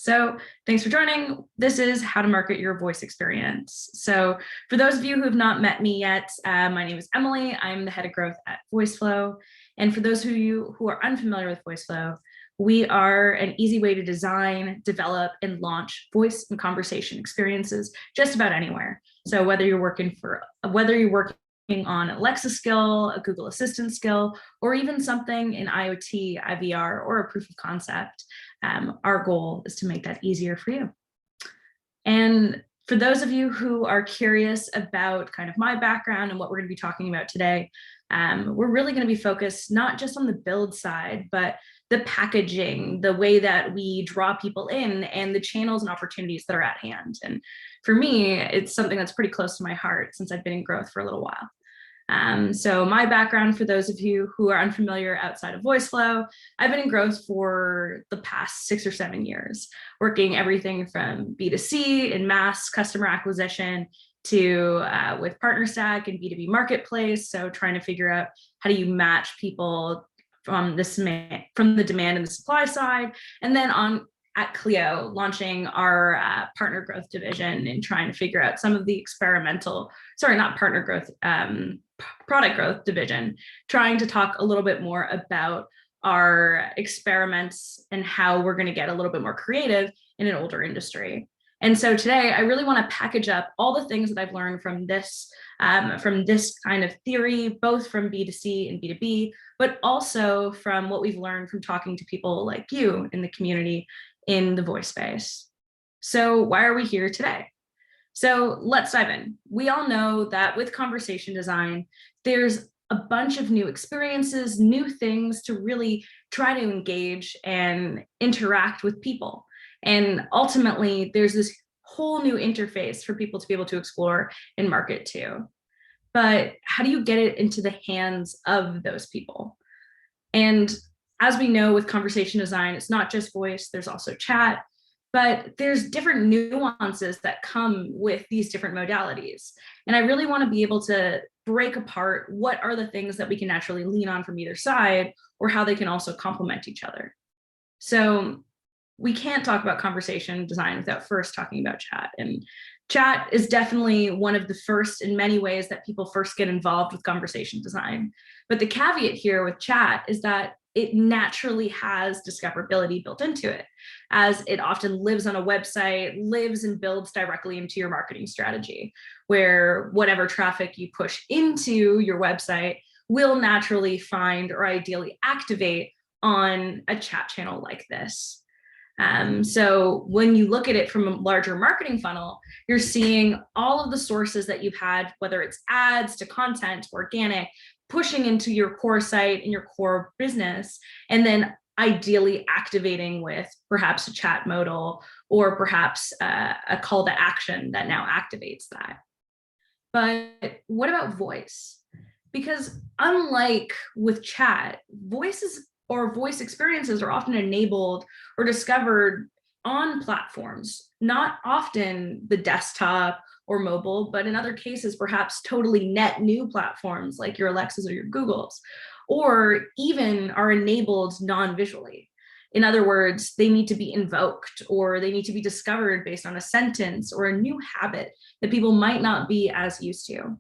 So thanks for joining. This is how to market your voice experience. So for those of you who have not met me yet, my name is Emily. I'm the head of growth at Voiceflow. And for those of you who are unfamiliar with Voiceflow, we are an easy way to design, develop, and launch voice and conversation experiences just about anywhere. So whether you're working on Alexa skill, a Google Assistant skill, or even something in IoT, IVR, or a proof of concept, our goal is to make that easier for you. And for those of you who are curious about kind of my background and what we're going to be talking about today, we're really going to be focused not just on the build side, but the packaging, the way that we draw people in, and the channels and opportunities that are at hand. And for me, it's something that's pretty close to my heart since I've been in growth for a little while. So my background, for those of you who are unfamiliar outside of Voiceflow, I've been in growth for the past 6 or 7 years, working everything from B2C and mass customer acquisition to with PartnerStack and B2B marketplace. So trying to figure out how do you match people from the demand and the supply side, and then on at Clio, launching our partner growth division and trying to figure out some of the product growth division, trying to talk a little bit more about our experiments and how we're going to get a little bit more creative in an older industry. And so today, I really want to package up all the things that I've learned from this kind of theory, both from B2C and B2B, but also from what we've learned from talking to people like you in the community in the voice space. So why are we here today? So let's dive in. We all know that with conversation design, there's a bunch of new experiences, new things to really try to engage and interact with people. And ultimately, there's this whole new interface for people to be able to explore and market to. But how do you get it into the hands of those people? And as we know with conversation design, it's not just voice, there's also chat, but there's different nuances that come with these different modalities. And I really want to be able to break apart what are the things that we can naturally lean on from either side, or how they can also complement each other. So we can't talk about conversation design without first talking about chat. And chat is definitely one of the first in many ways that people first get involved with conversation design. But the caveat here with chat is that it naturally has discoverability built into it, as it often lives on a website, lives and builds directly into your marketing strategy, where whatever traffic you push into your website will naturally find or ideally activate on a chat channel like this. So when you look at it from a larger marketing funnel, you're seeing all of the sources that you've had, whether it's ads to content, organic, pushing into your core site and your core business, and then ideally activating with perhaps a chat modal or perhaps a call to action that now activates that. But what about voice? Because unlike with chat, voice experiences are often enabled or discovered on platforms, not often the desktop or mobile, but in other cases, perhaps totally net new platforms like your Alexas or your Googles, or even are enabled non-visually. In other words, they need to be invoked or they need to be discovered based on a sentence or a new habit that people might not be as used to.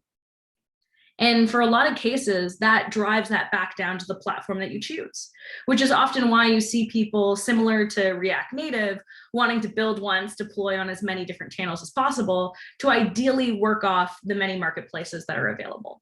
And for a lot of cases, that drives that back down to the platform that you choose, which is often why you see people similar to React Native wanting to build once, deploy on as many different channels as possible to ideally work off the many marketplaces that are available.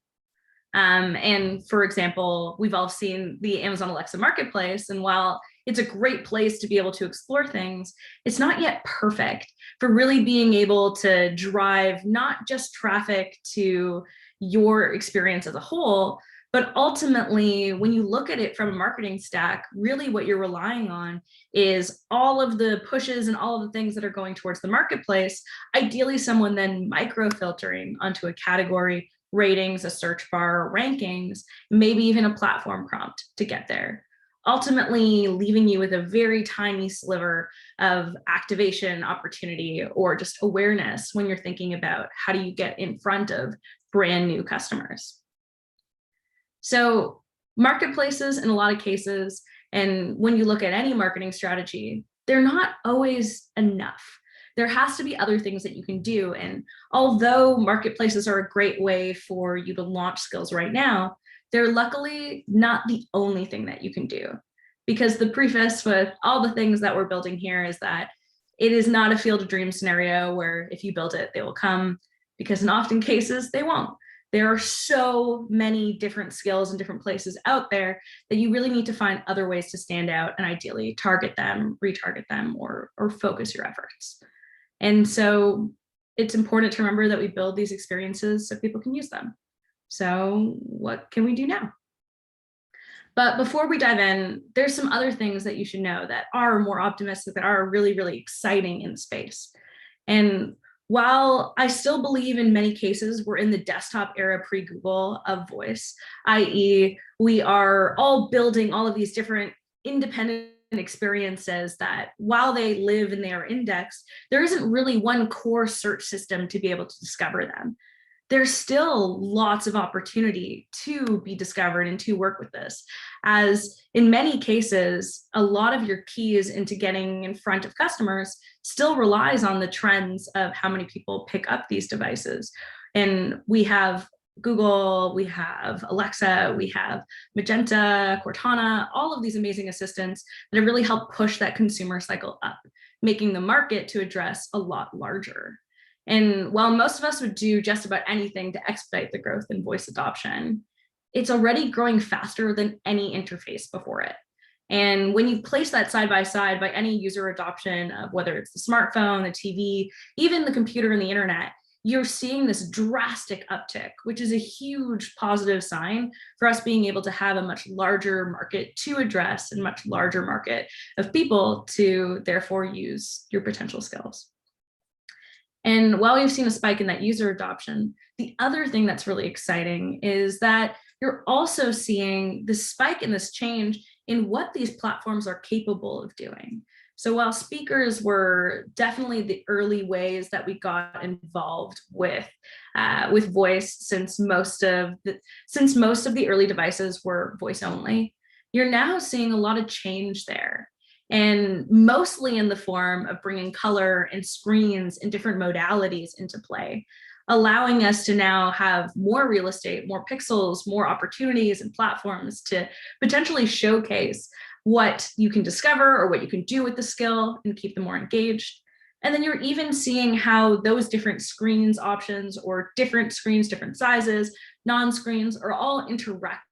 And for example, we've all seen the Amazon Alexa marketplace, and while it's a great place to be able to explore things, it's not yet perfect for really being able to drive not just traffic to your experience as a whole, but ultimately, when you look at it from a marketing stack, really what you're relying on is all of the pushes and all of the things that are going towards the marketplace, ideally someone then micro-filtering onto a category, ratings, a search bar, rankings, maybe even a platform prompt to get there. Ultimately leaving you with a very tiny sliver of activation opportunity or just awareness when you're thinking about how do you get in front of brand new customers. So marketplaces in a lot of cases, and when you look at any marketing strategy, they're not always enough. There has to be other things that you can do. And although marketplaces are a great way for you to launch skills right now, they're luckily not the only thing that you can do. Because the preface with all the things that we're building here is that it is not a field of dreams scenario where if you build it, they will come, because in often cases, they won't. There are so many different skills and different places out there that you really need to find other ways to stand out and ideally target them, retarget them, or focus your efforts. And so it's important to remember that we build these experiences so people can use them. So what can we do now? But before we dive in, there's some other things that you should know that are more optimistic, that are really, really exciting in the space. And while I still believe in many cases we're in the desktop era pre-Google of voice, i.e. we are all building all of these different independent experiences that while they live and they are indexed, there isn't really one core search system to be able to discover them. There's still lots of opportunity to be discovered and to work with this, as in many cases, a lot of your keys into getting in front of customers still relies on the trends of how many people pick up these devices. And we have Google, we have Alexa, we have Magenta, Cortana, all of these amazing assistants that have really helped push that consumer cycle up, making the market to address a lot larger. And while most of us would do just about anything to expedite the growth in voice adoption, it's already growing faster than any interface before it. And when you place that side by side by any user adoption of whether it's the smartphone, the TV, even the computer and the internet, you're seeing this drastic uptick, which is a huge positive sign for us being able to have a much larger market to address and much larger market of people to therefore use your potential skills. And while we've seen a spike in that user adoption, the other thing that's really exciting is that you're also seeing this spike in this change in what these platforms are capable of doing. So while speakers were definitely the early ways that we got involved with voice, since most of the early devices were voice only, you're now seeing a lot of change there. And mostly in the form of bringing color and screens and different modalities into play, allowing us to now have more real estate, more pixels, more opportunities and platforms to potentially showcase what you can discover or what you can do with the skill and keep them more engaged. And then you're even seeing how those different screens options or different screens, different sizes, non-screens are all interacting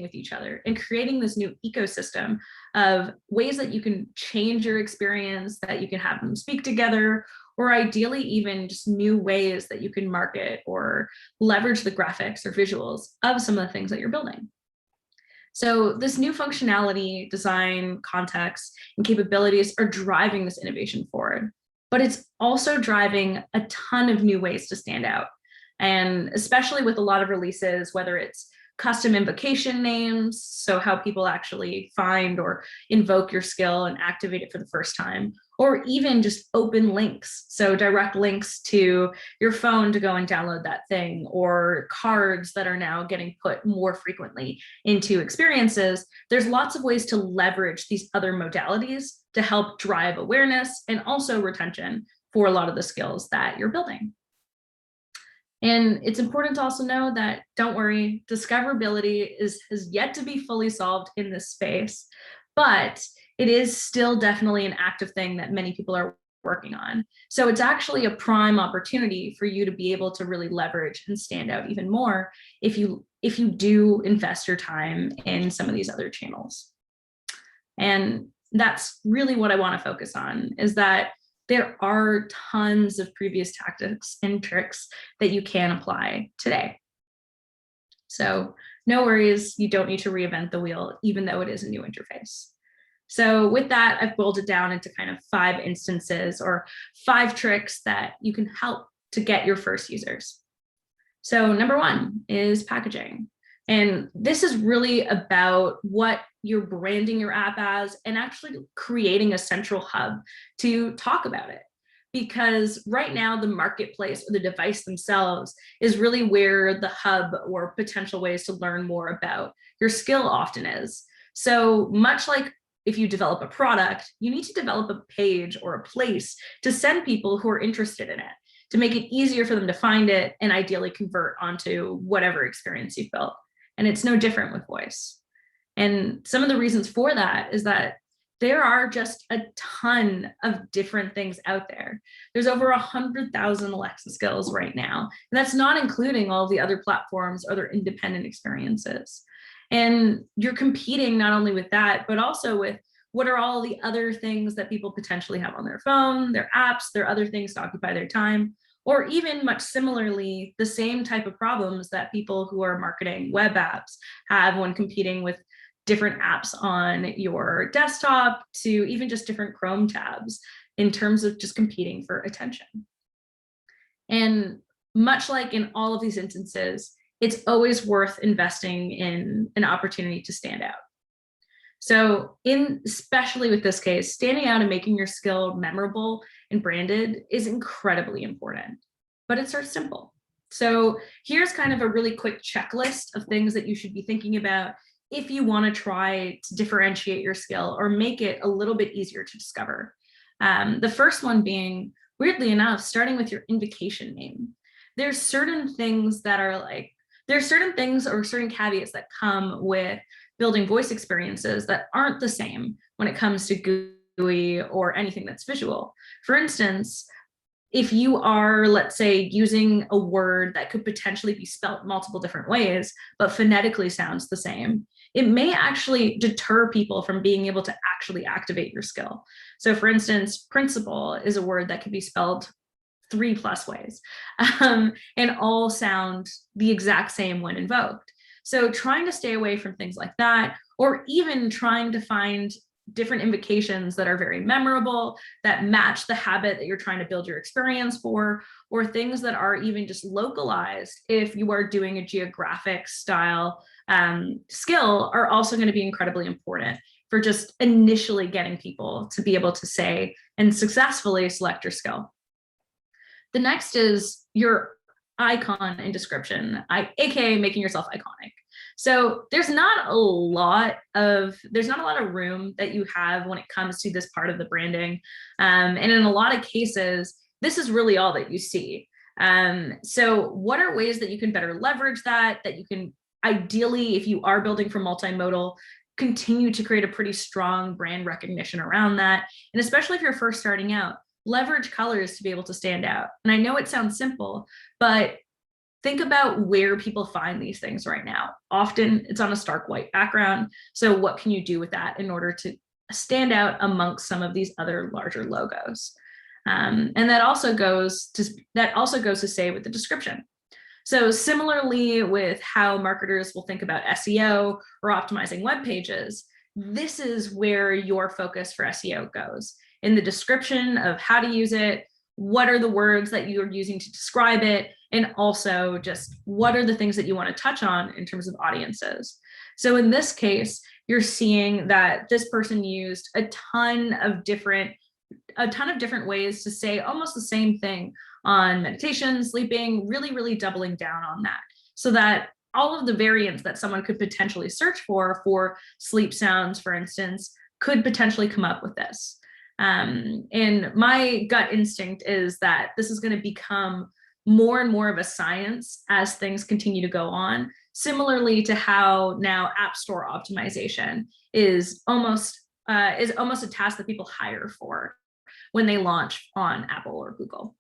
with each other and creating this new ecosystem of ways that you can change your experience, that you can have them speak together, or ideally even just new ways that you can market or leverage the graphics or visuals of some of the things that you're building. So this new functionality, design, context, and capabilities are driving this innovation forward, but it's also driving a ton of new ways to stand out. And especially with a lot of releases, whether it's custom invocation names, so how people actually find or invoke your skill and activate it for the first time, or even just open links, so direct links to your phone to go and download that thing, or cards that are now getting put more frequently into experiences. There's lots of ways to leverage these other modalities to help drive awareness and also retention for a lot of the skills that you're building. And it's important to also know that, don't worry, discoverability has yet to be fully solved in this space, but it is still definitely an active thing that many people are working on. So it's actually a prime opportunity for you to be able to really leverage and stand out even more if you do invest your time in some of these other channels. And that's really what I want to focus on, is that there are tons of previous tactics and tricks that you can apply today. So no worries, you don't need to reinvent the wheel, even though it is a new interface. So with that, I've boiled it down into kind of 5 instances or 5 tricks that you can help to get your first users. So number 1 is packaging. And this is really about what you're branding your app as and actually creating a central hub to talk about it. Because right now, the marketplace or the device themselves is really where the hub or potential ways to learn more about your skill often is. So much like if you develop a product, you need to develop a page or a place to send people who are interested in it, to make it easier for them to find it and ideally convert onto whatever experience you've built. And it's no different with voice. And some of the reasons for that is that there are just a ton of different things out there. There's over 100,000 Alexa skills right now. And that's not including all the other platforms, other independent experiences. And you're competing not only with that, but also with what are all the other things that people potentially have on their phone, their apps, their other things to occupy their time, or even much similarly, the same type of problems that people who are marketing web apps have when competing with different apps on your desktop to even just different Chrome tabs in terms of just competing for attention. And much like in all of these instances, it's always worth investing in an opportunity to stand out. So especially with this case, standing out and making your skill memorable and branded is incredibly important, but it starts simple. So here's kind of a really quick checklist of things that you should be thinking about if you want to try to differentiate your skill or make it a little bit easier to discover. The first one being, weirdly enough, starting with your invocation name. There's certain things that are like, there's certain things or certain caveats that come with building voice experiences that aren't the same when it comes to GUI or anything that's visual. For instance, if you are, let's say, using a word that could potentially be spelt multiple different ways, but phonetically sounds the same, it may actually deter people from being able to actually activate your skill. So for instance, principal is a word that could be spelled 3+ ways and all sound the exact same when invoked. So trying to stay away from things like that, or even trying to find different invocations that are very memorable, that match the habit that you're trying to build your experience for, or things that are even just localized if you are doing a geographic style skill, are also going to be incredibly important for just initially getting people to be able to say and successfully select your skill. The next is your icon and description, aka making yourself iconic. So there's not a lot of room that you have when it comes to this part of the branding. And in a lot of cases, this is really all that you see. So what are ways that you can better leverage that you can ideally, if you are building for multimodal, continue to create a pretty strong brand recognition around that. And especially if you're first starting out, leverage colors to be able to stand out. And I know it sounds simple, but think about where people find these things right now. Often it's on a stark white background. So what can you do with that in order to stand out amongst some of these other larger logos? And that also goes to say with the description. So similarly with how marketers will think about SEO or optimizing web pages, this is where your focus for SEO goes. In the description of how to use it, what are the words that you're using to describe it, and also just what are the things that you want to touch on in terms of audiences. So in this case, you're seeing that this person used a ton of different ways to say almost the same thing on meditation, sleeping, really doubling down on that, so that all of the variants that someone could potentially search for sleep sounds, for instance, could potentially come up with this. And my gut instinct is that this is going to become more and more of a science as things continue to go on, similarly to how now App Store optimization is almost a task that people hire for when they launch on Apple or Google.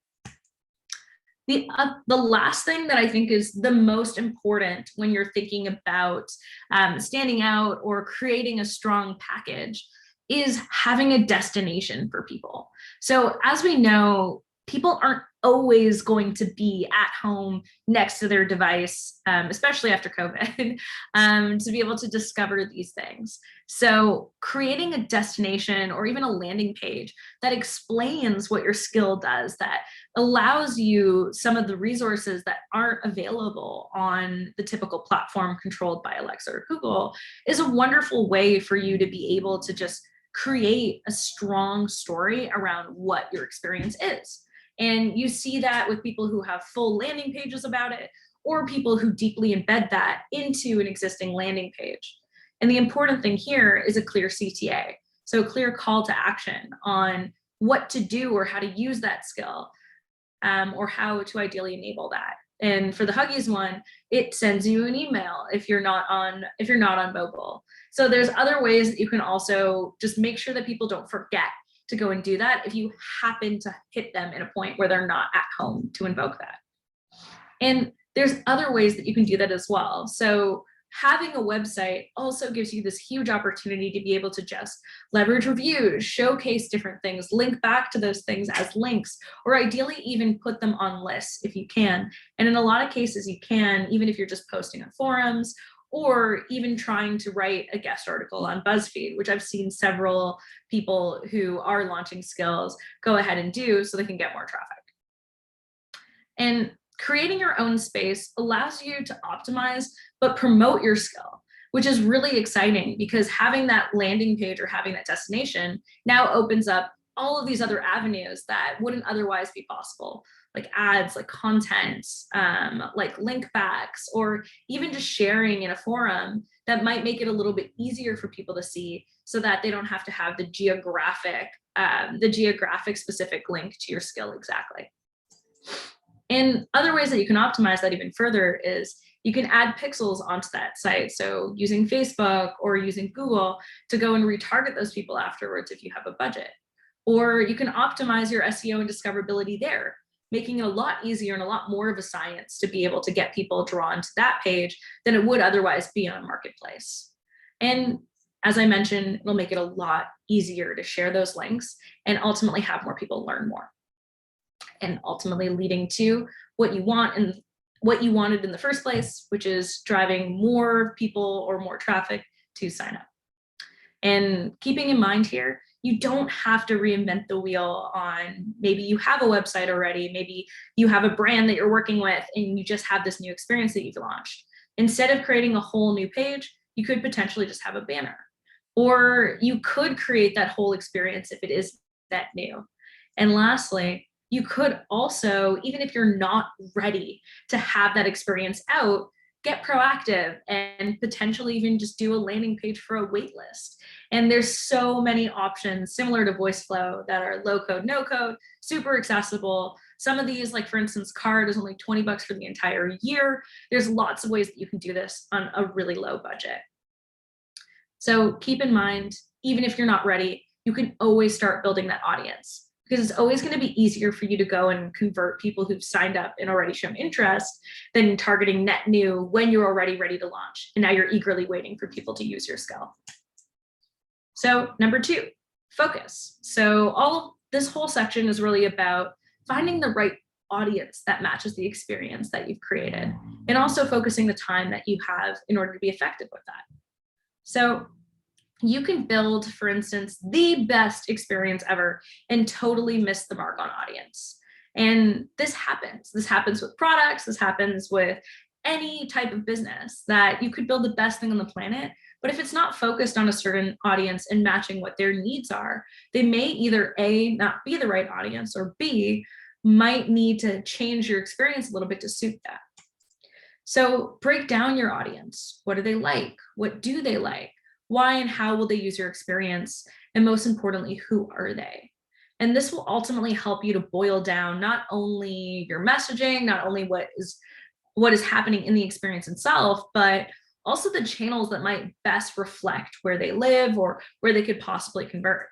The last thing that I think is the most important when you're thinking about standing out or creating a strong package is having a destination for people. So as we know, people aren't always going to be at home next to their device, especially after COVID, to be able to discover these things. So creating a destination or even a landing page that explains what your skill does, that allows you some of the resources that aren't available on the typical platform controlled by Alexa or Google, is a wonderful way for you to be able to just create a strong story around what your experience is. And you see that with people who have full landing pages about it, or people who deeply embed that into an existing landing page. And the important thing here is a clear CTA. So clear call to action on what to do or how to use that skill, or how to ideally enable that. And for the Huggies one, it sends you an email if you're not on mobile. So there's other ways that you can also just make sure that people don't forget to go and do that if you happen to hit them in a point where they're not at home to invoke that. And there's other ways that you can do that as well. So having a website also gives you this huge opportunity to be able to just leverage reviews, showcase different things, link back to those things as links, or ideally even put them on lists if you can. And in a lot of cases you can, even if you're just posting on forums or even trying to write a guest article on BuzzFeed, which I've seen several people who are launching skills go ahead and do so they can get more traffic. And creating your own space allows you to optimize but promote your skill, which is really exciting because having that landing page or having that destination now opens up all of these other avenues that wouldn't otherwise be possible, like ads, like content, like link backs, or even just sharing in a forum that might make it a little bit easier for people to see so that they don't have to have the geographic specific link to your skill exactly. And other ways that you can optimize that even further is you can add pixels onto that site. So using Facebook or using Google to go and retarget those people afterwards if you have a budget. Or you can optimize your SEO and discoverability there, making it a lot easier and a lot more of a science to be able to get people drawn to that page than it would otherwise be on a marketplace. And as I mentioned, it'll make it a lot easier to share those links and ultimately have more people learn more, and ultimately leading to what you want and what you wanted in the first place, which is driving more people or more traffic to sign up. And keeping in mind here, you don't have to reinvent the wheel on, maybe you have a website already, maybe you have a brand that you're working with and you just have this new experience that you've launched. Instead of creating a whole new page, you could potentially just have a banner. Or you could create that whole experience if it is that new. And lastly, you could also, even if you're not ready to have that experience out, get proactive and potentially even just do a landing page for a wait list. And there's so many options similar to Voiceflow that are low code, no code, super accessible. Some of these, like for instance, Card is only 20 bucks for the entire year. There's lots of ways that you can do this on a really low budget. So keep in mind, even if you're not ready, you can always start building that audience, because it's always going to be easier for you to go and convert people who've signed up and already shown interest than targeting net new when you're already ready to launch. And now you're eagerly waiting for people to use your skill. So number 2, focus. So this whole section is really about finding the right audience that matches the experience that you've created, and also focusing the time that you have in order to be effective with that. So you can build, for instance, the best experience ever and totally miss the mark on audience. And this happens. This happens with products. This happens with any type of business, that you could build the best thing on the planet, but if it's not focused on a certain audience and matching what their needs are, they may either A, not be the right audience, or B, might need to change your experience a little bit to suit that. So break down your audience. What do they like? What do they like? Why and how will they use your experience? And most importantly, who are they? And this will ultimately help you to boil down not only your messaging, not only what is happening in the experience itself, but also the channels that might best reflect where they live or where they could possibly convert.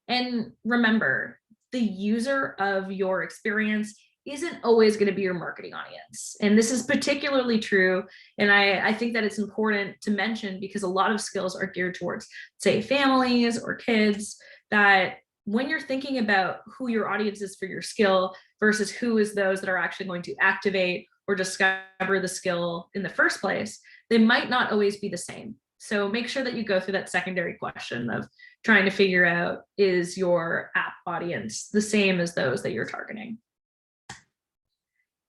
And remember, the user of your experience isn't always going to be your marketing audience. And this is particularly true. And I think that it's important to mention, because a lot of skills are geared towards, say, families or kids, that when you're thinking about who your audience is for your skill versus who is those that are actually going to activate or discover the skill in the first place, they might not always be the same. So make sure that you go through that secondary question of trying to figure out, is your app audience the same as those that you're targeting?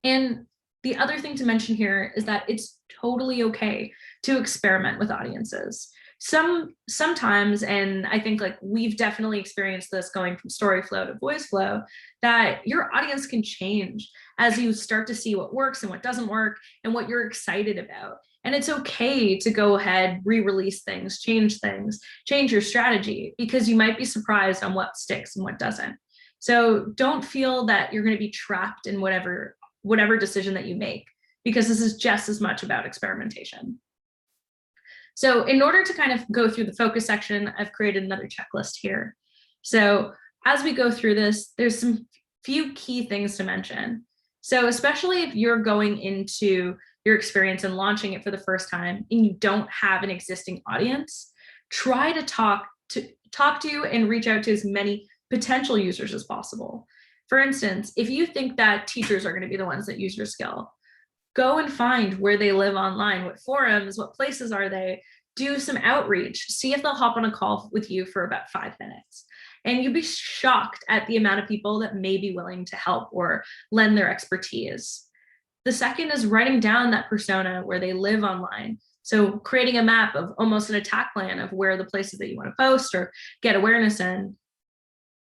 And the other thing to mention here is that it's totally okay to experiment with audiences. Sometimes, and I think like we've definitely experienced this going from Storyflow to Voiceflow, that your audience can change as you start to see what works and what doesn't work and what you're excited about. And it's okay to go ahead, re-release things, change your strategy, because you might be surprised on what sticks and what doesn't. So don't feel that you're going to be trapped in whatever decision that you make, because this is just as much about experimentation. So in order to kind of go through the focus section, I've created another checklist here. So as we go through this, there's some few key things to mention. So especially if you're going into your experience and launching it for the first time and you don't have an existing audience, try to talk to and reach out to as many potential users as possible. For instance, if you think that teachers are going to be the ones that use your skill, go and find where they live online, what forums, what places are they, do some outreach, see if they'll hop on a call with you for about 5 minutes. And you'd be shocked at the amount of people that may be willing to help or lend their expertise. The second is writing down that persona where they live online. So creating a map of almost an attack plan of where the places that you want to post or get awareness in.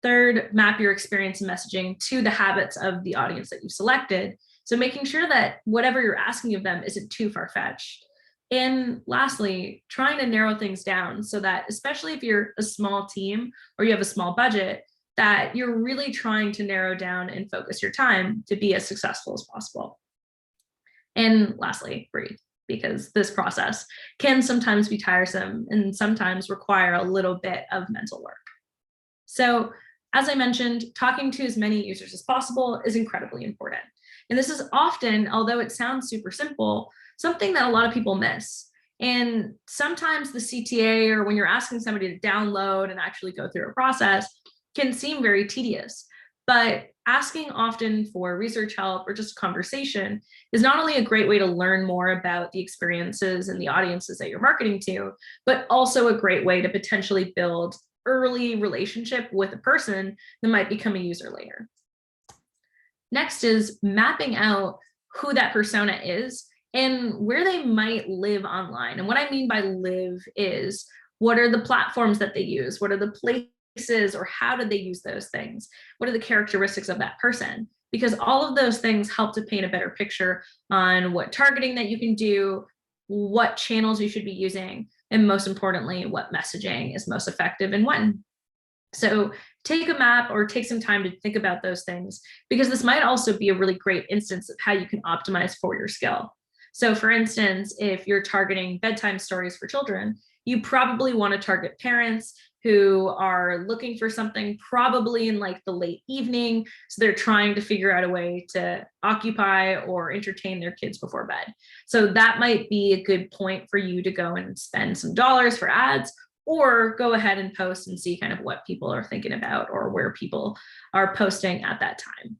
Third, map your experience and messaging to the habits of the audience that you've selected. So making sure that whatever you're asking of them isn't too far-fetched. And lastly, trying to narrow things down so that, especially if you're a small team or you have a small budget, that you're really trying to narrow down and focus your time to be as successful as possible. And lastly, breathe, because this process can sometimes be tiresome and sometimes require a little bit of mental work. So as I mentioned, talking to as many users as possible is incredibly important. And this is often, although it sounds super simple, something that a lot of people miss. And sometimes the CTA, or when you're asking somebody to download and actually go through a process, can seem very tedious. But asking often for research help or just conversation is not only a great way to learn more about the experiences and the audiences that you're marketing to, but also a great way to potentially build early relationship with a person that might become a user later. Next is mapping out who that persona is and where they might live online. And what I mean by live is, what are the platforms that they use? What are the places, or how did they use those things? What are the characteristics of that person? Because all of those things help to paint a better picture on what targeting that you can do, what channels you should be using, and most importantly, what messaging is most effective and when. So take a map or take some time to think about those things, because this might also be a really great instance of how you can optimize for your skill. So for instance, if you're targeting bedtime stories for children, you probably want to target parents who are looking for something probably in like the late evening. So they're trying to figure out a way to occupy or entertain their kids before bed. So that might be a good point for you to go and spend some dollars for ads, or go ahead and post and see kind of what people are thinking about or where people are posting at that time.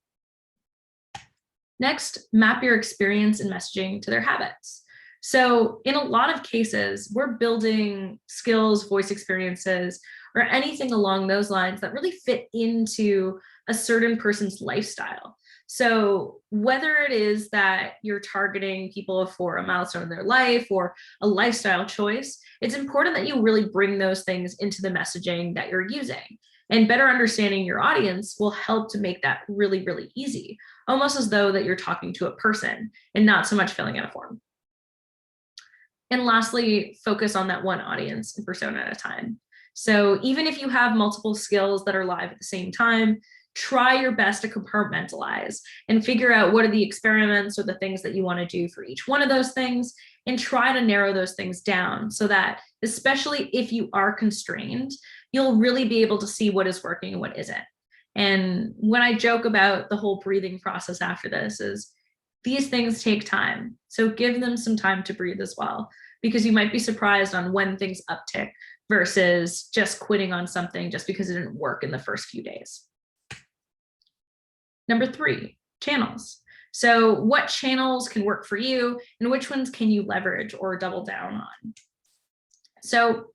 Next, map your experience and messaging to their habits. So in a lot of cases, we're building skills, voice experiences, or anything along those lines that really fit into a certain person's lifestyle. So whether it is that you're targeting people for a milestone in their life or a lifestyle choice, it's important that you really bring those things into the messaging that you're using. And better understanding your audience will help to make that really, really easy, almost as though that you're talking to a person and not so much filling out a form. And lastly, focus on that one audience and persona at a time. So even if you have multiple skills that are live at the same time, try your best to compartmentalize and figure out what are the experiments or the things that you want to do for each one of those things, and try to narrow those things down so that, especially if you are constrained, you'll really be able to see what is working and what isn't. And when I joke about the whole breathing process after this, is these things take time. So give them some time to breathe as well, because you might be surprised on when things uptick versus just quitting on something just because it didn't work in the first few days. Number 3, channels. So what channels can work for you and which ones can you leverage or double down on? So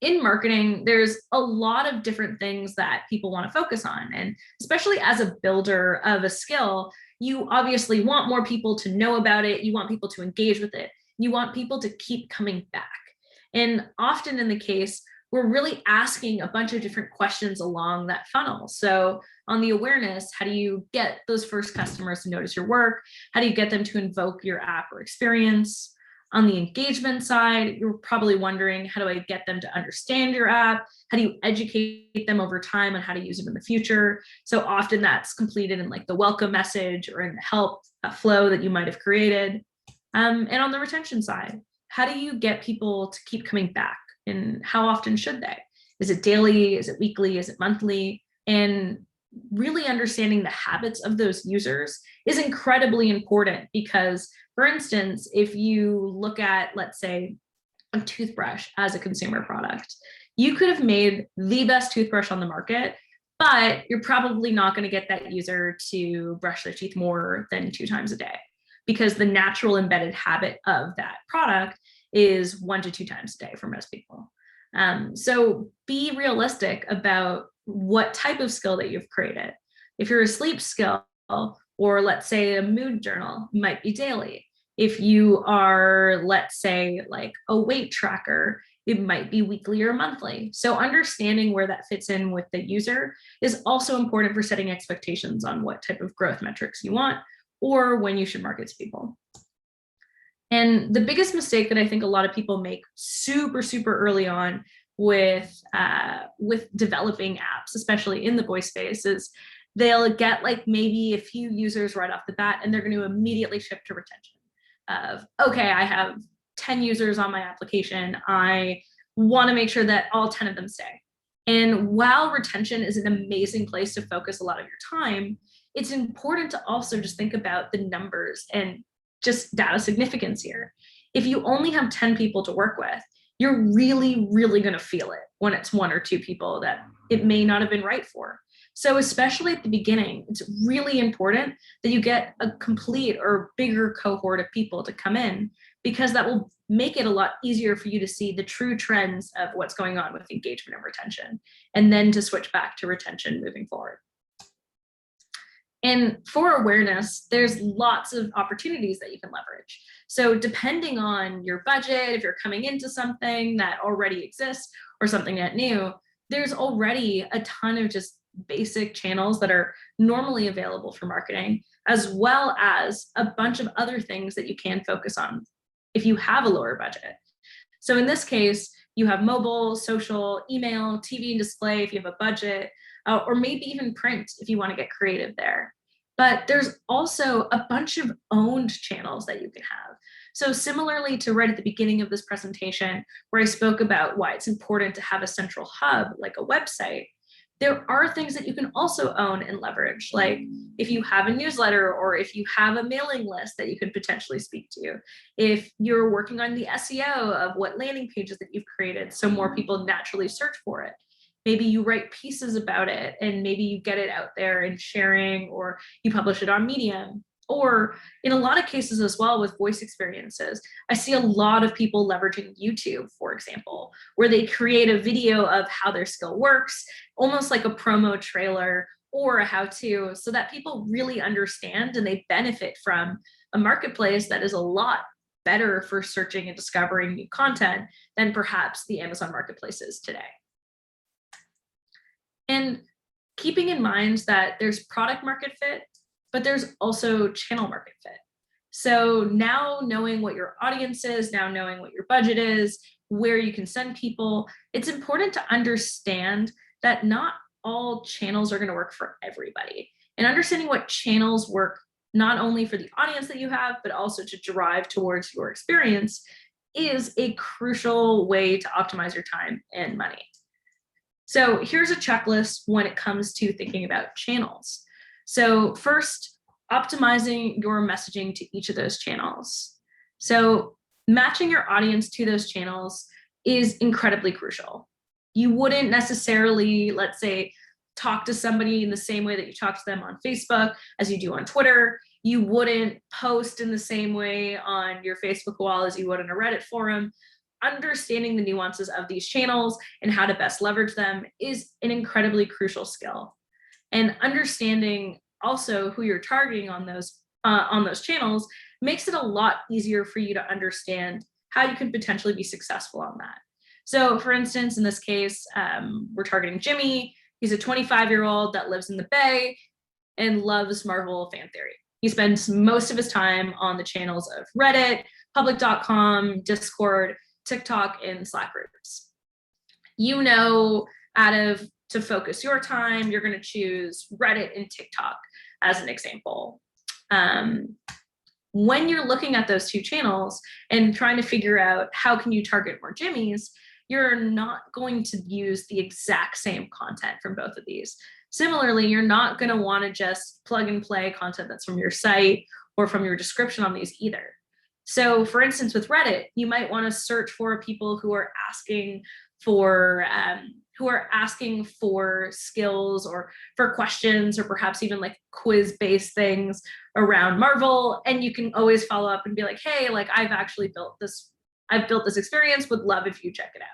in marketing, there's a lot of different things that people want to focus on. And especially as a builder of a skill, you obviously want more people to know about it. You want people to engage with it. You want people to keep coming back. And often in the case, we're really asking a bunch of different questions along that funnel. So on the awareness, how do you get those first customers to notice your work? How do you get them to invoke your app or experience? On the engagement side, you're probably wondering, how do I get them to understand your app? How do you educate them over time on how to use it in the future? So often that's completed in like the welcome message or in the help flow that you might have created. And on the retention side, how do you get people to keep coming back, and how often should they? Is it daily? Is it weekly? Is it monthly? And really understanding the habits of those users is incredibly important, because, for instance, if you look at, let's say, a toothbrush as a consumer product, you could have made the best toothbrush on the market, but you're probably not going to get that user to brush their teeth more than 2 times a day, because the natural embedded habit of that product is 1 to 2 times a day for most people. So be realistic about what type of skill that you've created. If you're a sleep skill, or let's say a mood journal, might be daily. If you are, let's say, like a weight tracker, it might be weekly or monthly. So understanding where that fits in with the user is also important for setting expectations on what type of growth metrics you want, or when you should market to people. And the biggest mistake that I think a lot of people make super early on with developing apps, especially in the voice space, is they'll get like maybe a few users right off the bat, and they're going to immediately shift to retention of, okay, I have 10 users on my application. I want to make sure that all 10 of them stay. And while retention is an amazing place to focus a lot of your time, it's important to also just think about the numbers and just data significance here. If you only have 10 people to work with, you're really going to feel it when it's 1 or 2 people that it may not have been right for. So especially at the beginning, it's really important that you get a complete or bigger cohort of people to come in, because that will make it a lot easier for you to see the true trends of what's going on with engagement and retention, and then to switch back to retention moving forward. And for awareness, there's lots of opportunities that you can leverage. So depending on your budget, if you're coming into something that already exists or something net new, there's already a ton of just basic channels that are normally available for marketing, as well as a bunch of other things that you can focus on if you have a lower budget. So in this case, you have mobile, social, email, TV and display if you have a budget, or maybe even print if you want to get creative there. But there's also a bunch of owned channels that you can have. So similarly to right at the beginning of this presentation, where I spoke about why it's important to have a central hub like a website, there are things that you can also own and leverage, like if you have a newsletter, or if you have a mailing list that you could potentially speak to, if you're working on the SEO of what landing pages that you've created so more people naturally search for it. Maybe you write pieces about it, and maybe you get it out there and sharing, or you publish it on Medium. Or in a lot of cases as well with voice experiences, I see a lot of people leveraging YouTube, for example, where they create a video of how their skill works, almost like a promo trailer or a how-to, so that people really understand and they benefit from a marketplace that is a lot better for searching and discovering new content than perhaps the Amazon marketplaces today. And keeping in mind that there's product market fit, but there's also channel market fit. So now knowing what your audience is, now knowing what your budget is, where you can send people, it's important to understand that not all channels are going to work for everybody. And understanding what channels work not only for the audience that you have, but also to drive towards your experience is a crucial way to optimize your time and money. So here's a checklist when it comes to thinking about channels. So first, optimizing your messaging to each of those channels. So matching your audience to those channels is incredibly crucial. You wouldn't necessarily, let's say, talk to somebody in the same way that you talk to them on Facebook as you do on Twitter. You wouldn't post in the same way on your Facebook wall as you would in a Reddit forum. Understanding the nuances of these channels and how to best leverage them is an incredibly crucial skill. And understanding also who you're targeting on those channels makes it a lot easier for you to understand how you can potentially be successful on that. So for instance, in this case, we're targeting Jimmy. He's a 25-year-old that lives in the Bay and loves Marvel fan theory. He spends most of his time on the channels of Reddit, public.com, Discord, TikTok, and Slack groups. You know, to focus your time, you're going to choose Reddit and TikTok as an example. When you're looking at those two channels and trying to figure out how can you target more Jimmies, you're not going to use the exact same content from both of these. Similarly, you're not going to want to just plug and play content that's from your site or from your description on these either. So for instance, with Reddit, you might want to search for people who are asking for skills or for questions, or perhaps even like quiz-based things around Marvel. And you can always follow up and be like, hey, like I've built this experience, would love if you check it out.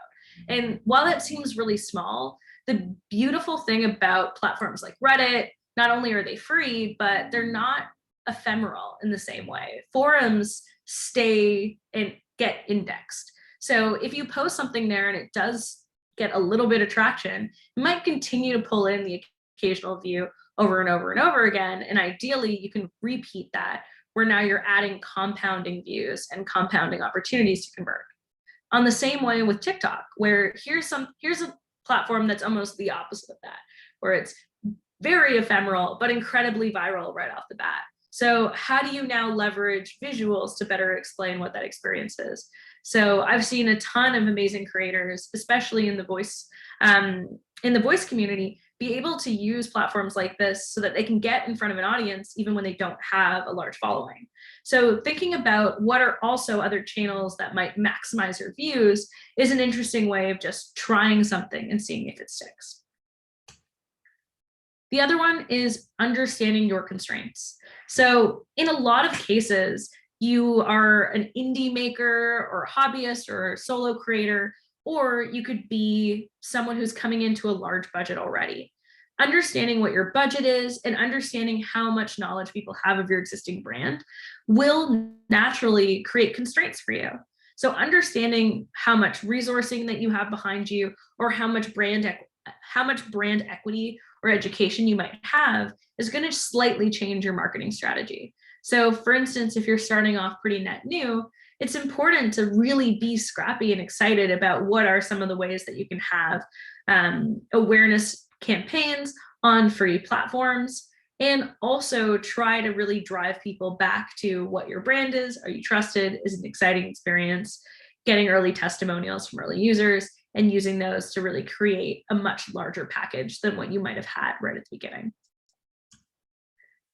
And while that seems really small, the beautiful thing about platforms like Reddit, not only are they free, but they're not ephemeral in the same way. Forums stay and get indexed. So if you post something there and it does get a little bit of traction, it might continue to pull in the occasional view over and over and over again. And ideally, you can repeat that, where now you're adding compounding views and compounding opportunities to convert. On the same way with TikTok, where here's a platform that's almost the opposite of that, where it's very ephemeral, but incredibly viral right off the bat. So how do you now leverage visuals to better explain what that experience is? So I've seen a ton of amazing creators, especially in the voice community, be able to use platforms like this so that they can get in front of an audience even when they don't have a large following. So thinking about what are also other channels that might maximize your views is an interesting way of just trying something and seeing if it sticks. The other one is understanding your constraints. So in a lot of cases, you are an indie maker or a hobbyist or a solo creator, or you could be someone who's coming into a large budget already. Understanding what your budget is and understanding how much knowledge people have of your existing brand will naturally create constraints for you. So understanding how much resourcing that you have behind you, or how much brand equity or education you might have, is going to slightly change your marketing strategy. So for instance, if you're starting off pretty net new, it's important to really be scrappy and excited about what are some of the ways that you can have awareness campaigns on free platforms, and also try to really drive people back to what your brand is. Are you trusted? Is it an exciting experience? Getting early testimonials from early users and using those to really create a much larger package than what you might have had right at the beginning.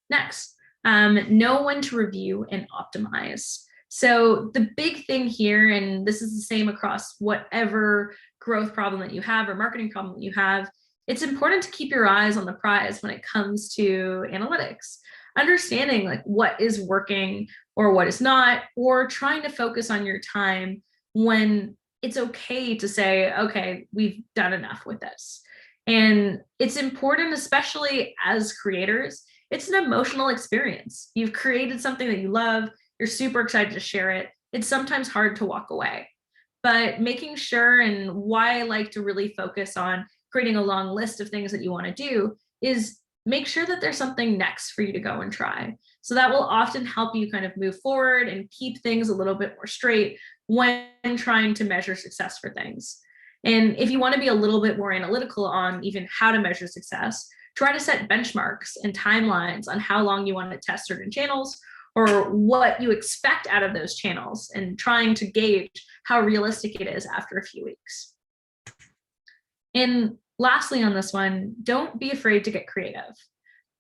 Next, know when to review and optimize. So the big thing here, and this is the same across whatever growth problem that you have or marketing problem that you have, it's important to keep your eyes on the prize when it comes to analytics. Understanding like what is working or what is not, or trying to focus on your time when it's okay to say, okay, we've done enough with this. And it's important, especially as creators, it's an emotional experience. You've created something that you love, you're super excited to share it. It's sometimes hard to walk away, but making sure, and why I like to really focus on creating a long list of things that you want to do, is make sure that there's something next for you to go and try. So that will often help you kind of move forward and keep things a little bit more straight when trying to measure success for things. And if you want to be a little bit more analytical on even how to measure success, try to set benchmarks and timelines on how long you want to test certain channels, or what you expect out of those channels, and trying to gauge how realistic it is after a few weeks. And lastly on this one, don't be afraid to get creative.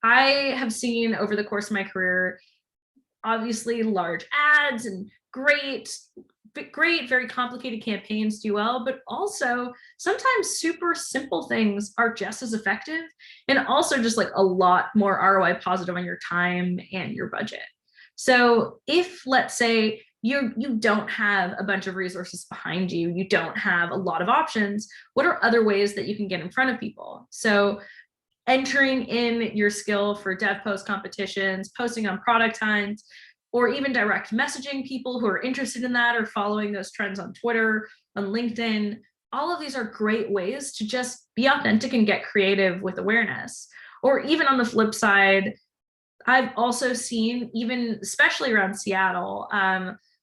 I have seen over the course of my career, obviously large ads and great, very complicated campaigns do well, but also sometimes super simple things are just as effective, and also just like a lot more ROI positive on your time and your budget. So if, let's say, you don't have a bunch of resources behind you, you don't have a lot of options, what are other ways that you can get in front of people? So entering in your skill for dev post competitions, posting on product hunts, or even direct messaging people who are interested in that, or following those trends on Twitter, on LinkedIn. All of these are great ways to just be authentic and get creative with awareness. Or even on the flip side, I've also seen, even especially around Seattle,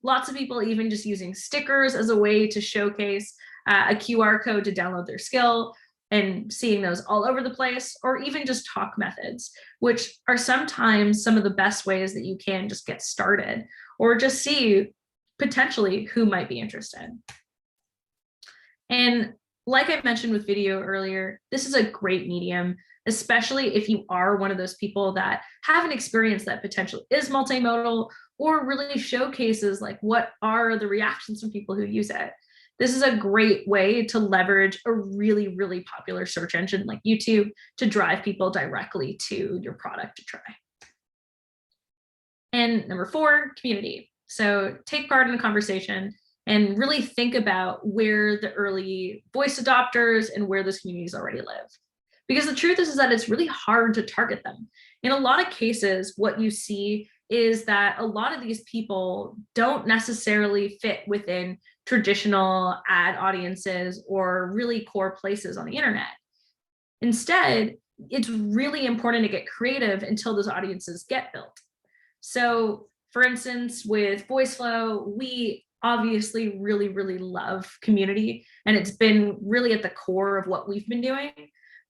Lots of people even just using stickers as a way to showcase a QR code to download their skill, and seeing those all over the place, or even just talk methods, which are sometimes some of the best ways that you can just get started or just see potentially who might be interested. And like I mentioned with video earlier, this is a great medium, especially if you are one of those people that have an experience that potentially is multimodal or really showcases like what are the reactions from people who use it. This is a great way to leverage a really, really popular search engine like YouTube to drive people directly to your product to try. And number 4, community. So take part in a conversation and really think about where the early voice adopters and where those communities already live. Because the truth is that it's really hard to target them. In a lot of cases, what you see is that a lot of these people don't necessarily fit within traditional ad audiences or really core places on the internet. Instead, it's really important to get creative until those audiences get built. So for instance, with Voiceflow, we obviously really, really love community, and it's been really at the core of what we've been doing.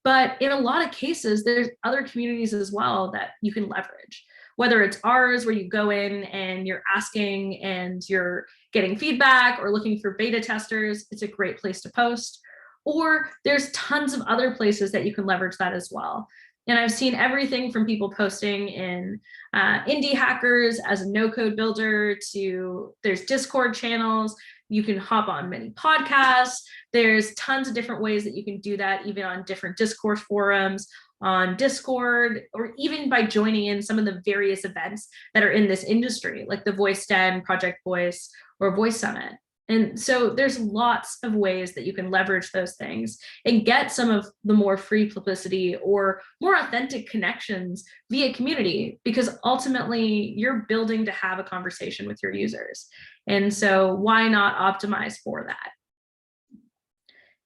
But in a lot of cases, there's other communities as well that you can leverage, whether it's ours where you go in and you're asking and you're getting feedback or looking for beta testers. It's a great place to post. Or there's tons of other places that you can leverage that as well. And I've seen everything from people posting in indie hackers as a no-code builder to there's Discord channels. You can hop on many podcasts. There's tons of different ways that you can do that, even on different discourse forums, on Discord, or even by joining in some of the various events that are in this industry, like the Voice Den, Project Voice, or Voice Summit. And so there's lots of ways that you can leverage those things and get some of the more free publicity or more authentic connections via community, because ultimately you're building to have a conversation with your users. And so why not optimize for that?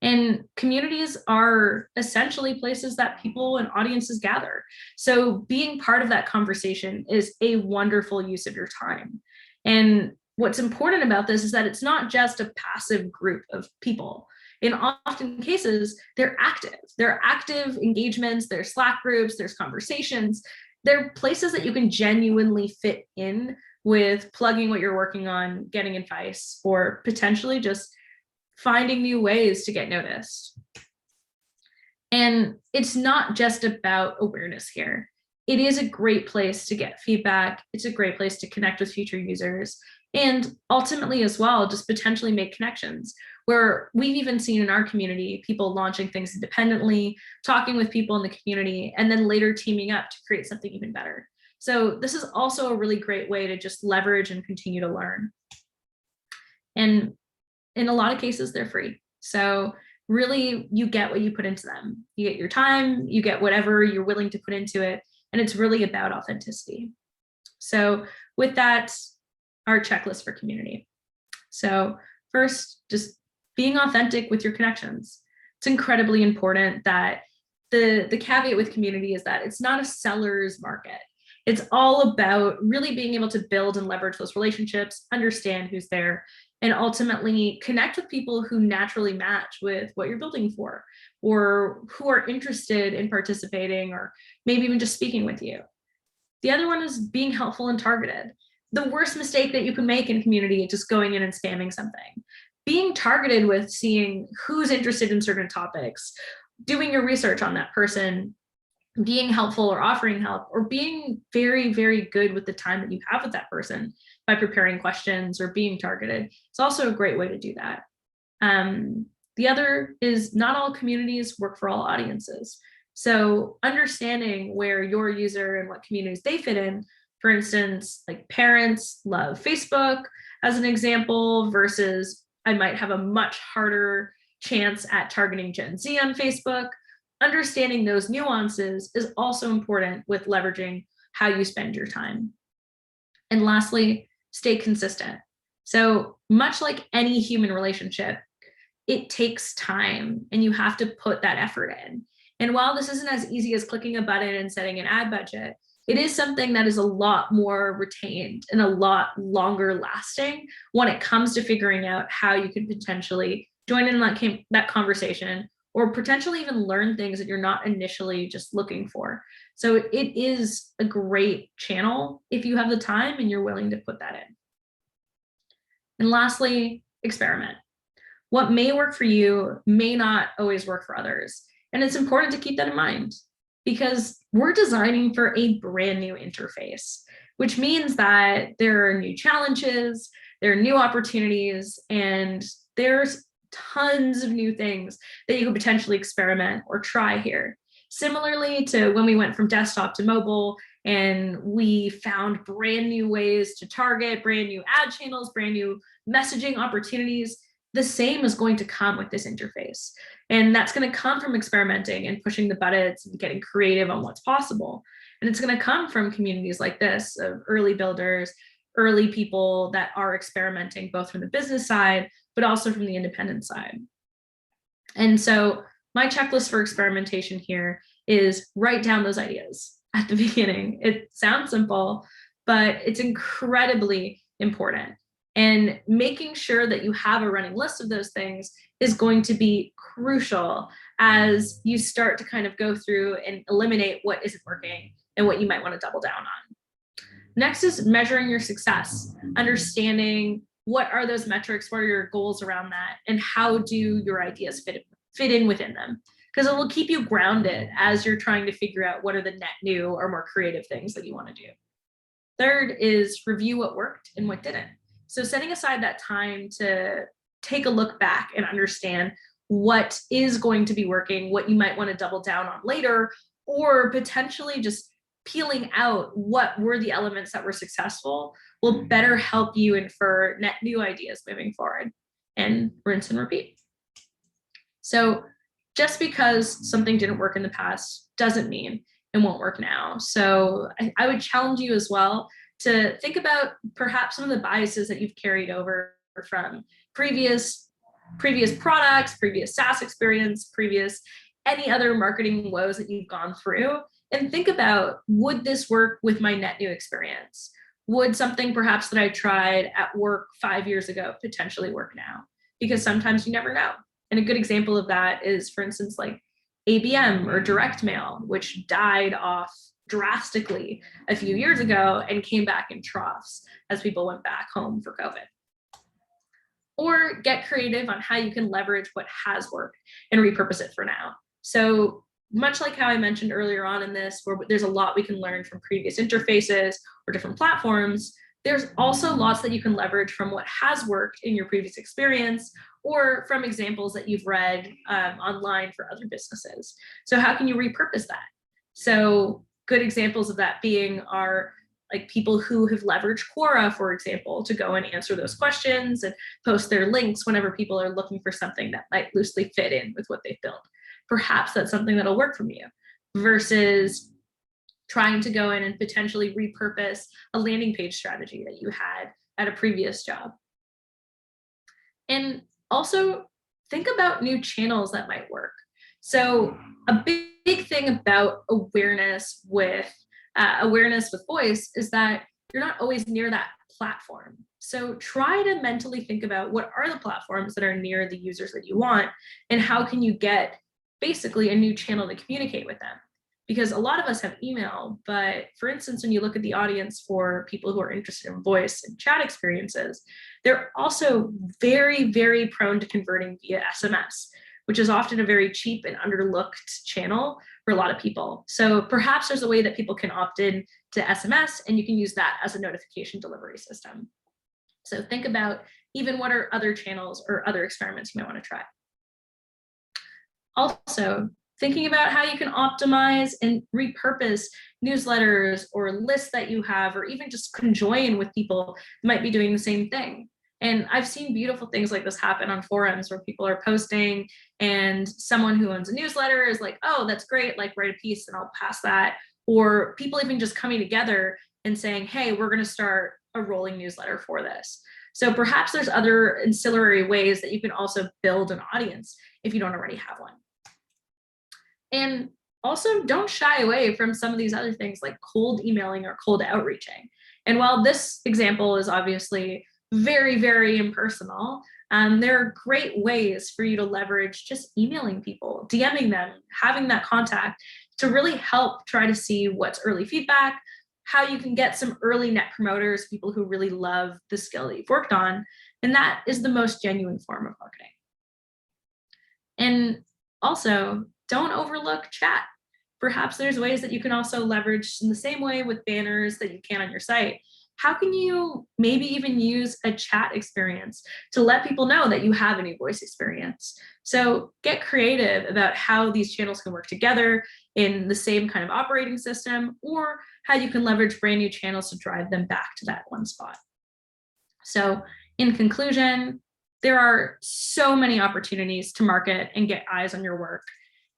And communities are essentially places that people and audiences gather. So being part of that conversation is a wonderful use of your time. And what's important about this is that it's not just a passive group of people. In often cases, they're active. They're active engagements, there's Slack groups, there's conversations. They're places that you can genuinely fit in with plugging what you're working on, getting advice, or potentially just finding new ways to get noticed. And it's not just about awareness here. It is a great place to get feedback. It's a great place to connect with future users. And ultimately as well, just potentially make connections, where we've even seen in our community, people launching things independently, talking with people in the community, and then later teaming up to create something even better. So this is also a really great way to just leverage and continue to learn. And in a lot of cases, they're free. So really, you get what you put into them. You get your time, you get whatever you're willing to put into it, and it's really about authenticity. So with that, our checklist for community. So first, just being authentic with your connections. It's incredibly important that the caveat with community is that it's not a seller's market. It's all about really being able to build and leverage those relationships, understand who's there, and ultimately connect with people who naturally match with what you're building for, or who are interested in participating, or maybe even just speaking with you. The other one is being helpful and targeted. The worst mistake that you can make in community is just going in and spamming something. Being targeted with seeing who's interested in certain topics, doing your research on that person, being helpful or offering help, or being very, very good with the time that you have with that person by preparing questions or being targeted. It's also a great way to do that. The other is not all communities work for all audiences. So understanding where your user and what communities they fit in, for instance, like parents love Facebook as an example, versus I might have a much harder chance at targeting Gen Z on Facebook. Understanding those nuances is also important with leveraging how you spend your time. And lastly, stay consistent. So much like any human relationship, it takes time and you have to put that effort in. And while this isn't as easy as clicking a button and setting an ad budget, it is something that is a lot more retained and a lot longer lasting when it comes to figuring out how you could potentially join in that conversation, or potentially even learn things that you're not initially just looking for. So it is a great channel if you have the time and you're willing to put that in. And lastly, experiment. What may work for you may not always work for others. And it's important to keep that in mind, because we're designing for a brand new interface, which means that there are new challenges, there are new opportunities, and there's tons of new things that you could potentially experiment or try here. Similarly to when we went from desktop to mobile and we found brand new ways to target, brand new ad channels, brand new messaging opportunities, the same is going to come with this interface. And that's going to come from experimenting and pushing the buttons and getting creative on what's possible. And it's going to come from communities like this of early builders, early people that are experimenting both from the business side, but also from the independent side. And so my checklist for experimentation here is write down those ideas at the beginning. It sounds simple, but it's incredibly important. And making sure that you have a running list of those things is going to be crucial as you start to kind of go through and eliminate what isn't working and what you might want to double down on. Next is measuring your success, understanding what are those metrics, what are your goals around that, and how do your ideas fit in within them, because it will keep you grounded as you're trying to figure out what are the net new or more creative things that you want to do. Third is review what worked and what didn't. So setting aside that time to take a look back and understand what is going to be working, what you might want to double down on later, or potentially just peeling out what were the elements that were successful will better help you infer net new ideas moving forward, and rinse and repeat. So just because something didn't work in the past doesn't mean it won't work now. So I would challenge you as well to think about perhaps some of the biases that you've carried over from previous products, previous SaaS experience, previous any other marketing woes that you've gone through, and think about, would this work with my net new experience? Would something perhaps that I tried at work 5 years ago potentially work now? Because sometimes you never know. And a good example of that is, for instance, like ABM or direct mail, which died off drastically a few years ago and came back in troughs as people went back home for COVID. Or get creative on how you can leverage what has worked and repurpose it for now. So much like how I mentioned earlier on in this, where there's a lot we can learn from previous interfaces or different platforms, there's also lots that you can leverage from what has worked in your previous experience or from examples that you've read online for other businesses. So how can you repurpose that? So good examples of that being are like people who have leveraged Quora, for example, to go and answer those questions and post their links whenever people are looking for something that might loosely fit in with what they've built. Perhaps that's something that'll work from you, versus trying to go in and potentially repurpose a landing page strategy that you had at a previous job. And also think about new channels that might work. So a big thing about awareness with voice is that you're not always near that platform. So try to mentally think about what are the platforms that are near the users that you want, and how can you get basically a new channel to communicate with them. Because a lot of us have email, but for instance, when you look at the audience for people who are interested in voice and chat experiences, they're also very, very prone to converting via SMS, which is often a very cheap and underlooked channel for a lot of people. So perhaps there's a way that people can opt in to SMS, and you can use that as a notification delivery system. So think about even what are other channels or other experiments you might want to try. Also, thinking about how you can optimize and repurpose newsletters or lists that you have, or even just conjoin with people who might be doing the same thing. And I've seen beautiful things like this happen on forums where people are posting and someone who owns a newsletter is like, oh, that's great, like write a piece and I'll pass that. Or people even just coming together and saying, hey, we're going to start a rolling newsletter for this. So perhaps there's other ancillary ways that you can also build an audience if you don't already have one. And also don't shy away from some of these other things like cold emailing or cold outreaching. And while this example is obviously very, very impersonal, there are great ways for you to leverage just emailing people, DMing them, having that contact to really help try to see what's early feedback, how you can get some early net promoters, people who really love the skill that you've worked on. And that is the most genuine form of marketing. And also, don't overlook chat. Perhaps there's ways that you can also leverage in the same way with banners that you can on your site. How can you maybe even use a chat experience to let people know that you have a new voice experience? So get creative about how these channels can work together in the same kind of operating system, or how you can leverage brand new channels to drive them back to that one spot. So in conclusion, there are so many opportunities to market and get eyes on your work.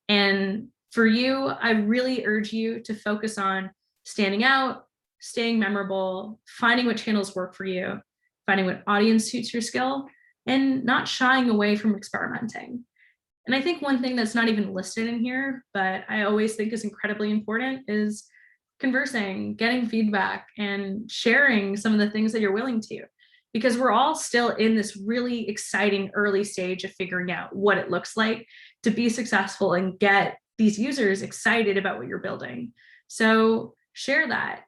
And for you, I really urge you to focus on standing out, staying memorable, finding what channels work for you, finding what audience suits your skill, and not shying away from experimenting. And I think one thing that's not even listed in here, but I always think is incredibly important, is conversing, getting feedback, and sharing some of the things that you're willing to. Because we're all still in this really exciting early stage of figuring out what it looks like to be successful and get these users excited about what you're building. So share that.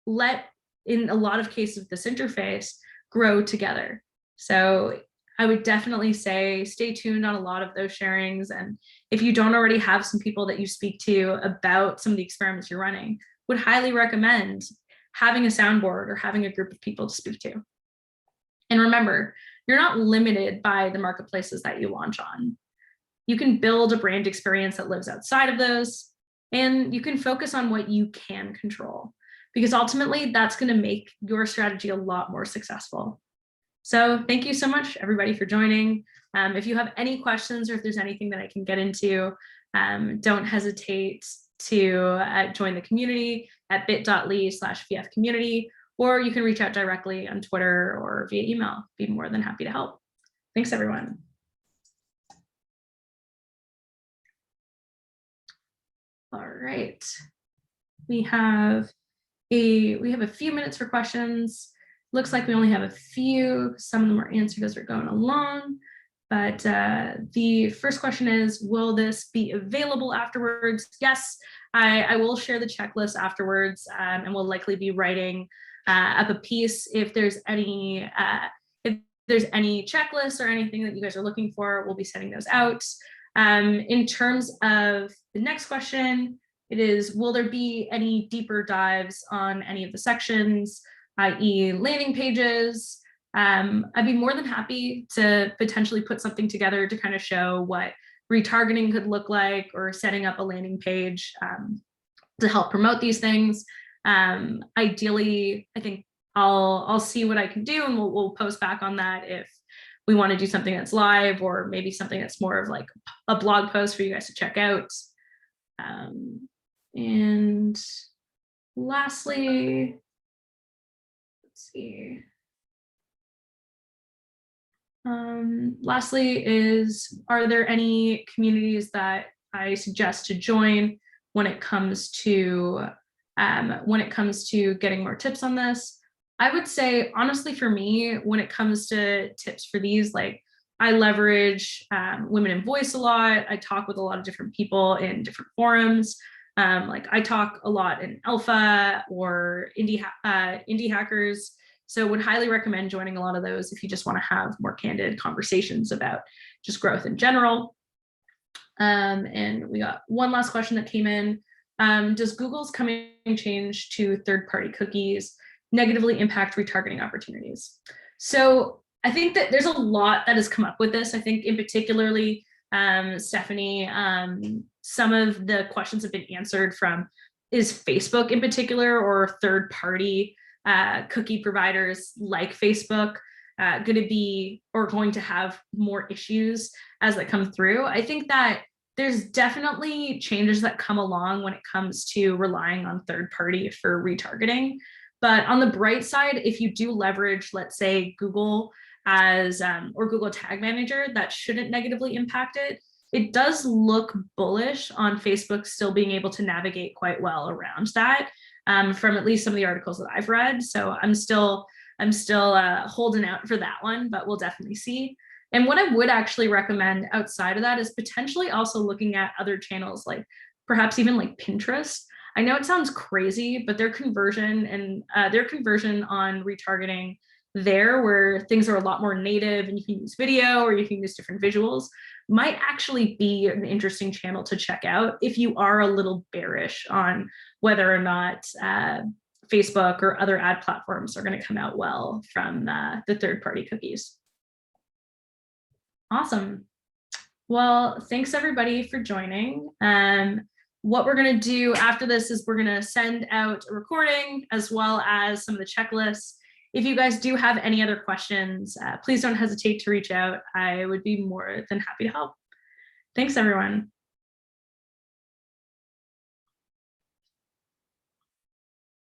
Let, in a lot of cases, this interface grow together. So I would definitely say stay tuned on a lot of those sharings. And if you don't already have some people that you speak to about some of the experiments you're running, would highly recommend having a soundboard or having a group of people to speak to. And remember, you're not limited by the marketplaces that you launch on. You can build a brand experience that lives outside of those, and you can focus on what you can control, because ultimately that's going to make your strategy a lot more successful. So thank you so much, everybody, for joining. If you have any questions, or if there's anything that I can get into, don't hesitate to join the community at bit.ly/VF community, or you can reach out directly on Twitter or via email. Be more than happy to help. Thanks, everyone. All right. We have a few minutes for questions. Looks like we only have a few. Some of them are answered as we're going along. But the first question is, will this be available afterwards? Yes, I will share the checklist afterwards, and we'll likely be writing up a piece if there's any checklists or anything that you guys are looking for. We'll be sending those out. In terms of the next question, it is, will there be any deeper dives on any of the sections, i.e. landing pages? I'd be more than happy to potentially put something together to kind of show what retargeting could look like, or setting up a landing page to help promote these things. Ideally, I think I'll see what I can do, and we'll post back on that if we want to do something that's live, or maybe something that's more of like a blog post for you guys to check out. And lastly, let's see. Lastly is, are there any communities that I suggest to join when it comes to getting more tips on this? I would say, honestly, for me, when it comes to tips for these, like, I leverage Women in Voice a lot. I talk with a lot of different people in different forums. Like, I talk a lot in Alpha or Indie Hackers. So would highly recommend joining a lot of those if you just want to have more candid conversations about just growth in general. And we got one last question that came in. Does Google's coming change to third-party cookies negatively impact retargeting opportunities? So I think that there's a lot that has come up with this. I think in particularly, Stephanie, some of the questions have been answered from, is Facebook in particular, or third-party cookie providers like Facebook going to have more issues as that come through? I think that there's definitely changes that come along when it comes to relying on third party for retargeting. But on the bright side, if you do leverage, let's say, Google as or Google Tag Manager, that shouldn't negatively impact it. it does look bullish on Facebook still being able to navigate quite well around that, from at least some of the articles that I've read. So I'm still holding out for that one, but we'll definitely see. And what I would actually recommend outside of that is potentially also looking at other channels, like perhaps even like Pinterest. I know it sounds crazy, but their conversion on retargeting there, where things are a lot more native and you can use video or you can use different visuals, might actually be an interesting channel to check out if you are a little bearish on whether or not Facebook or other ad platforms are going to come out well from the third-party cookies. Awesome. Well, thanks everybody for joining. What we're going to do after this is we're going to send out a recording as well as some of the checklists. If you guys do have any other questions, please don't hesitate to reach out. I would be more than happy to help. Thanks, everyone.